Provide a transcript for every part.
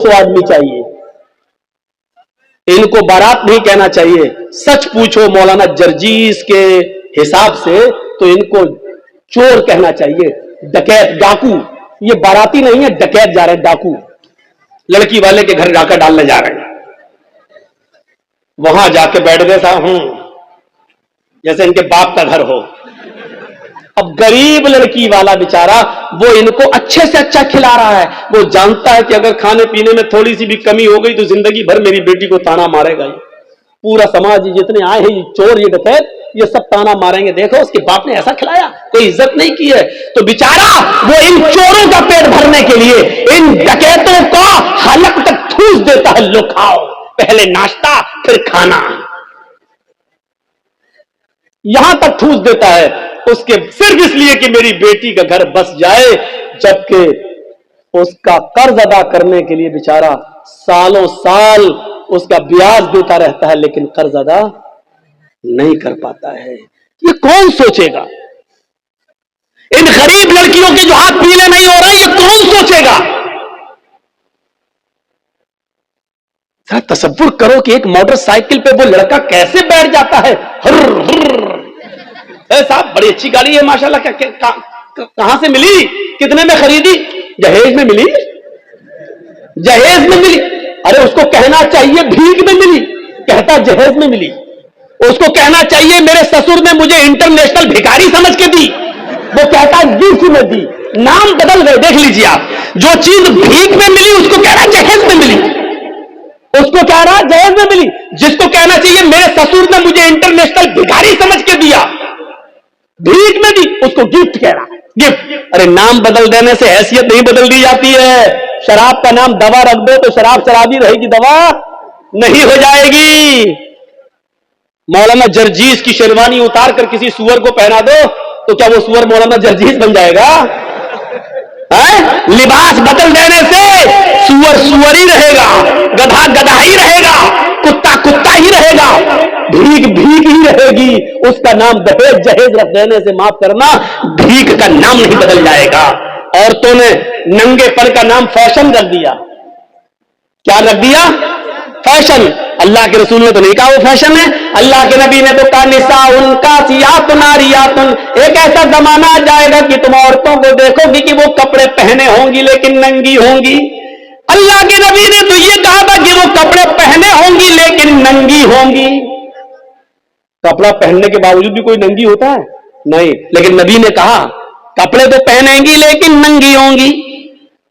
तो आदमी चाहिए, इनको बारात नहीं कहना चाहिए। सच पूछो मौलाना जर्जीस के हिसाब से तो इनको चोर कहना चाहिए, डकैत, डाकू। ये बाराती नहीं है, डकैत जा रहे हैं, डाकू। लड़की वाले के घर डाका डालने जा रहे हैं, वहां जाके बैठ गए साहब, जैसे इनके बाप का घर हो। अब गरीब लड़की वाला बेचारा वो इनको अच्छे से अच्छा खिला रहा है, वो जानता है कि अगर खाने पीने में थोड़ी सी भी कमी हो गई तो जिंदगी भर मेरी बेटी को ताना मारेगा। ये पूरा समाज जितने आए हैं, ये चोर, ये डकैत, ये सब ताना मारेंगे, देखो उसके बाप ने ऐसा खिलाया, कोई इज्जत नहीं की है। तो बेचारा वो इन चोरों का पेट भरने के लिए इन डकैतों का हलक तक ठूस देता है, लो खाओ, पहले नाश्ता फिर खाना, यहां तक ठूस देता है उसके, सिर्फ इसलिए कि मेरी बेटी का घर बस जाए। जबकि उसका कर्ज अदा करने के लिए बेचारा सालों साल उसका ब्याज देता रहता है, लेकिन कर्ज अदा नहीं कर पाता है। ये कौन सोचेगा? इन गरीब लड़कियों के जो हाथ पीले नहीं हो रहे, ये कौन सोचेगा? तसव्वुर करो कि एक मोटरसाइकिल पे वो लड़का कैसे बैठ जाता है। साहब बड़ी अच्छी गाड़ी है माशाल्लाह, कहां से मिली, कितने में खरीदी? जहेज में मिली, जहेज में मिली। अरे उसको कहना चाहिए भीख में मिली, कहता जहेज में मिली। उसको कहना चाहिए मेरे ससुर ने मुझे इंटरनेशनल भिखारी समझ के दी, वो कहता गिफ्ट में दी। नाम बदल गए, देख लीजिए आप। जो चीज भीख में मिली उसको कह रहा जहेज में मिली, उसको कह रहा जहेज में मिली। जिसको कहना चाहिए मेरे ससुर ने मुझे इंटरनेशनल भिखारी समझ के दिया, भीख में दी, उसको गिफ्ट कह रहा है, गिफ्ट। अरे नाम बदल देने से हैसियत नहीं बदल दी जाती है। शराब का नाम दवा रख दो तो शराब शराबी रहेगी, दवा नहीं हो जाएगी। मौलाना जर्जीस की शेरवानी उतार कर किसी सुअर को पहना दो तो क्या वो सुअर मौलाना जर्जीस बन जाएगा? लिबास बदल देने से सुअर सुअर ही रहेगा, गधा गधा ही रहेगा, कुत्ता कुत्ता ही रहेगा, भीख भीख ही रहेगी। उसका नाम दहेज जहेज रख देने से, माफ करना, भीख का नाम नहीं बदल जाएगा। औरतों ने नंगेपन का नाम फैशन रख दिया। क्या रख दिया? फैशन। अल्लाह के रसूल ने तो नहीं कहा वो फैशन है, अल्लाह के नबी ने तो कहा निसाउन कासियातुन नारियातुन। एक ऐसा जमाना आ जाएगा कि तुम औरतों को देखोगी कि वो कपड़े पहने होंगी लेकिन नंगी होंगी। अल्लाह के नबी ने तो ये कहा था कि वो कपड़े पहने होंगी लेकिन नंगी होंगी। कपड़ा पहनने के बावजूद भी कोई नंगी होता है? नहीं। लेकिन नबी ने कहा कपड़े तो पहनेंगी लेकिन नंगी होंगी,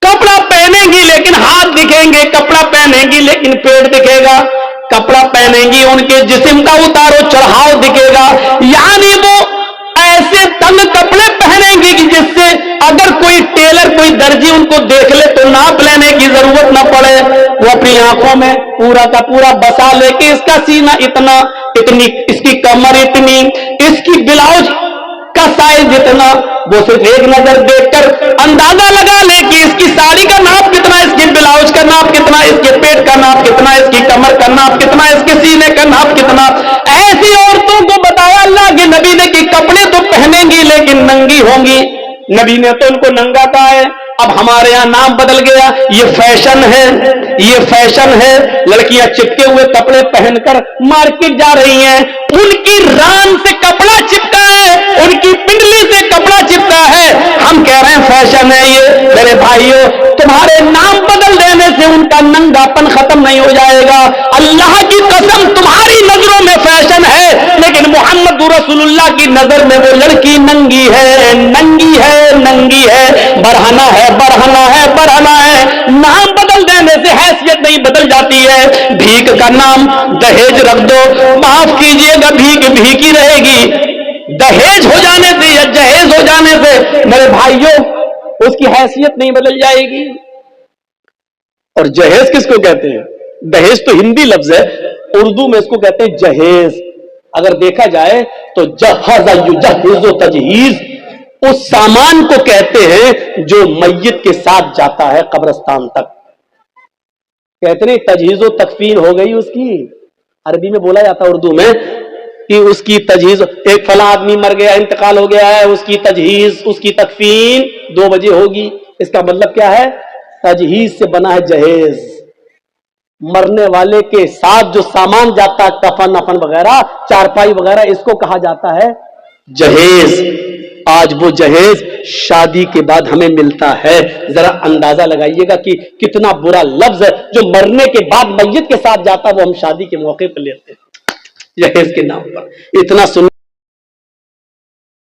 कपड़ा पहनेंगी लेकिन हाथ दिखेंगे, कपड़ा पहनेंगी लेकिन पेट दिखेगा, कपड़ा पहनेंगी उनके जिस्म का उतारो चढ़ाव दिखेगा। यानी वो ऐसे तंग कपड़े पहनेंगे कि जिससे अगर कोई टेलर कोई दर्जी उनको देख ले तो नाप लेने की जरूरत न पड़े। वो अपनी आंखों में पूरा का पूरा बसा लेके इसका सीना इतना, इतनी इसकी कमर इतनी, इसकी ब्लाउज का साइज इतना, वो सिर्फ एक नजर देखकर अंदाजा लगा ले कि इसकी साड़ी का नाप कितना, इसकी ब्लाउज का नाप कितना, इसके पेट का नाप कितना, इसकी कमर का नाप कितना, इसके सीने का नाप कितना। ऐसी औरतों को बताया अल्लाह के नबी ने कि कपड़े तो पहनेंगी लेकिन नंगी होंगी। नबी ने तो उनको नंगा कहा है। अब हमारे यहां नाम बदल गया, ये फैशन है, ये फैशन है। लड़कियां चिपके हुए कपड़े पहनकर मार्केट जा रही हैं, उनकी रान से कपड़ा चिपका है, उनकी पिंडली से कपड़ा चिपका है। हम कह रहे हैं फैशन है ये। मेरे भाइयों, तुम्हारे नाम बदल देने से उनका नंगापन खत्म नहीं हो जाएगा। अल्लाह की कसम, तुम्हारी नजरों में फैशन है लेकिन मोहम्मद रसूलुल्लाह की नजर में वो लड़की नंगी है, नंगी है, नंगी है, बरहना है, बरहना है, बरहना है। नाम बदल देने से हैसियत नहीं बदल जाती है। भीख का नाम दहेज रख दो, माफ कीजिएगा, भीख भीख ही रहेगी। दहेज हो जाने से या जहेज हो जाने से मेरे भाइयों उसकी हैसियत नहीं बदल जाएगी। और जहेज किसको कहते हैं? दहेज तो हिंदी लफ्ज है, उर्दू में इसको कहते हैं जहेज। अगर देखा जाए तो जहज़ युजहिज़ु तजहीज उस सामान को कहते हैं जो मय्यत के साथ जाता है कब्रिस्तान तक। कहते नहीं तजहीज़ो तकफीन हो गई उसकी, अरबी में बोला जाता है, उर्दू में, कि उसकी तजहीज, एक फला आदमी मर गया, इंतकाल हो गया है, उसकी तजहीज, उसकी तकफीन 2 बजे होगी। इसका मतलब क्या है? तजहीज से बना है जहेज। مرنے والے کے ساتھ جو سامان جاتا ہے، کفن افن وغیرہ، چارپائی وغیرہ، اس کو کہا جاتا ہے جہیز۔ آج وہ جہیز شادی کے بعد ہمیں ملتا ہے۔ ذرا اندازہ لگائیے گا کہ کتنا برا لفظ ہے جو مرنے کے بعد میت کے ساتھ جاتا، وہ ہم شادی کے موقع پہ لیتے ہیں جہیز کے نام پر۔ اتنا سن